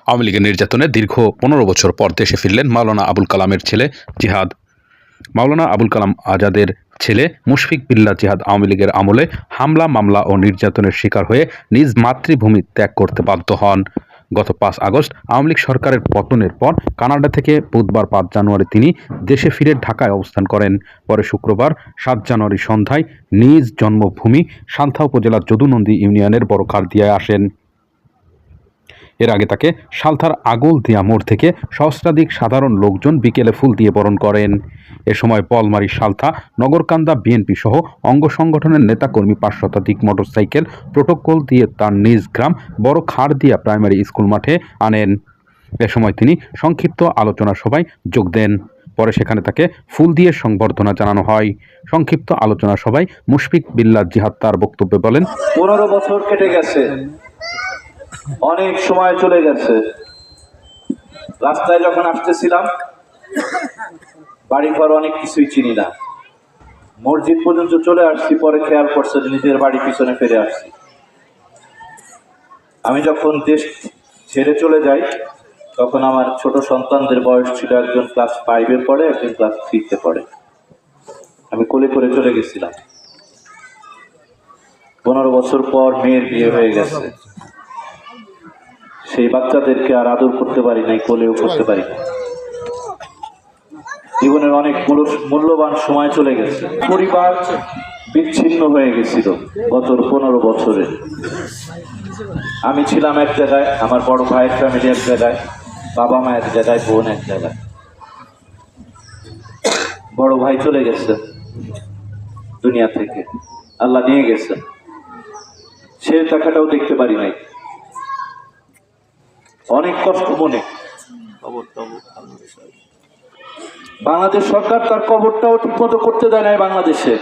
আওয়ামী লীগের নির্যাতনে দীর্ঘ ১৫ বছর পর দেশে ফিরলেন মাওলানা আবুল কালামের ছেলে জিহাদ। মাওলানা আবুল কালাম আজাদের ছেলে মুশফিক বিল্লাহ জিহাদ আওয়ামী লীগের আমলে হামলা, মামলা ও নির্যাতনের শিকার হয়ে নিজ মাতৃভূমি ত্যাগ করতে বাধ্য হন। গত ৫ আগস্ট আওয়ামী লীগ সরকারের পতনের পর কানাডা থেকে বুধবার ৫ জানুয়ারি তিনি দেশে ফিরে ঢাকায় অবস্থান করেন। পরে শুক্রবার ৭ জানুয়ারি সন্ধ্যায় নিজ জন্মভূমি সান্থা উপজেলার যদুনন্দী ইউনিয়নের বড় খারদিয়ায় আসেন। এর আগে তাকে সালথার আগলদিয়া মোড় থেকে সহস্রাধিক সাধারণ লোকজন বিকেলে ফুল দিয়ে বরণ করেন। এ সময় বলমারী, সালথা, নগরকান্দা বিএনপি সহ অঙ্গ সংগঠনের নেতাকর্মী ৫ শতাধিক মোটরসাইকেল প্রোটোকল দিয়ে তার নিজ গ্রাম বড় খারদিয়া প্রাইমারি স্কুল মাঠে আনেন। এ সময় তিনি সংক্ষিপ্ত আলোচনা সভায় যোগ দেন। পরে সেখানে তাকে ফুল দিয়ে সংবর্ধনা জানানো হয়। সংক্ষিপ্ত আলোচনা সভায় মুশফিক বিল্লাহ জিহাদ তার বক্তব্যে বলেন, ১৫ বছর কেটে গেছে, অনেক সময় চলে গেছে। রাস্তায় যখন আসতেছিলাম বাড়িঘর অনেক কিছুই চিনি না, মসজিদ পর্যন্ত চলে আসছি, পরে খেয়াল করছে নিজের বাড়ি পিছনে ফিরে আসছি। আমি যখন দেশ ছেড়ে চলে যাই তখন আমার ছোট সন্তানদের বয়স ছিল, একজন ক্লাস 5-এ পড়ে, একজন ক্লাস 3-তে পড়ে। আমি কোলে করে চলে গেছিলাম। 15 বছর পর মেয়ের বিয়ে হয়ে গেছে, সেই বাচ্চাদেরকে আর আদর করতে পারি নাই, কোলেও করতে পারি না। জীবনের অনেক মূল্যবান সময় চলে গেছে। পরিবার বিচ্ছিন্ন হয়ে গেছিল গত 15 বছরে। আমি ছিলাম এক জায়গায়, আমার বড় ভাইয়ের ফ্যামিলি এক জায়গায়, বাবা মা এক জায়গায়, বোন এক জায়গায়। বড় ভাই চলে গেছে দুনিয়া থেকে, আল্লাহ নিয়ে গেছে, সে দেখাটাও দেখতে পারি নাই। অনেক কষ্ট মনে। বাংলাদেশ সরকার তার কবরটাও ঠিক মতো করতে দেয় নাই বাংলাদেশে।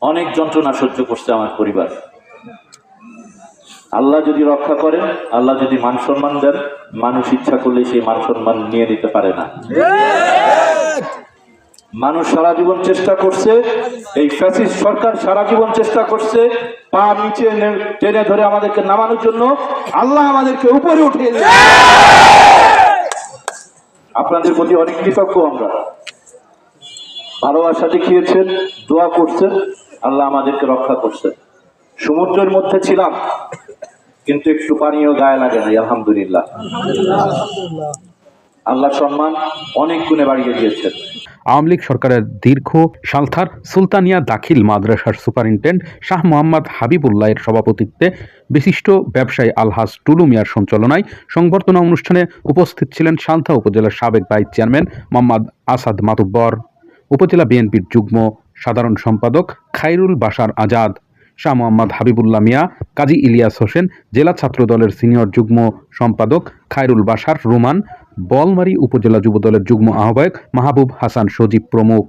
অনেক যন্ত্রণা সহ্য করছে আমার পরিবার। আল্লাহ যদি রক্ষা করেন, আল্লাহ যদি মান সম্মান দেন, মানুষ ইচ্ছা করলে সেই মান সম্মান নিয়ে নিতে পারে না। মানুষ সারা জীবন চেষ্টা করছে, এই ফ্যাসিস্ট সরকার সারা জীবন চেষ্টা করছে পা নিচে টেনে ধরে আমাদেরকে নামানোর জন্য। আল্লাহ আমাদেরকে উপরে উঠিয়ে দিয়েছে। আপনাদের প্রতি অনেক কৃতজ্ঞ আমরা। ভালোবাসা দেখিয়েছেন, দোয়া করছেন, আল্লাহ আমাদেরকে রক্ষা করছেন। সমুদ্রের মধ্যে ছিলাম কিন্তু একটু পানিও গায়ে লাগে নাই, আলহামদুলিল্লাহ। আল্লাহ সম্মান অনেক গুণে বাড়িয়ে দিয়েছেন। আওয়ামী লীগ সরকারের দীর্ঘ সালথার সুলতানিয়া দাখিল মাদ্রাসার সুপারিনটেন্ডেন্ট শাহ মোহাম্মদ হাবিবুল্লাহের সভাপতিত্বে বিশিষ্ট ব্যবসায়ী আলহাজ টুলু মিয়ার সঞ্চালনায় সংবর্ধনা অনুষ্ঠানে উপস্থিত ছিলেন সান্থা উপজেলার সাবেক ভাইস চেয়ারম্যান মোহাম্মদ আসাদ মাতুব্বর, উপজেলা বিএনপির যুগ্ম সাধারণ সম্পাদক খায়রুল বাশার আজাদ, শাহ মোহাম্মদ হাবিবুল্লাহ মিয়া, কাজী ইলিয়াস হোসেন, জেলা ছাত্রদলের সিনিয়র যুগ্ম সম্পাদক খায়রুল বাশার রুমান, বলমারী উপজেলা যুবদলের যুগ্ম আহ্বায়ক মাহবুব হাসান সজীব প্রমুখ।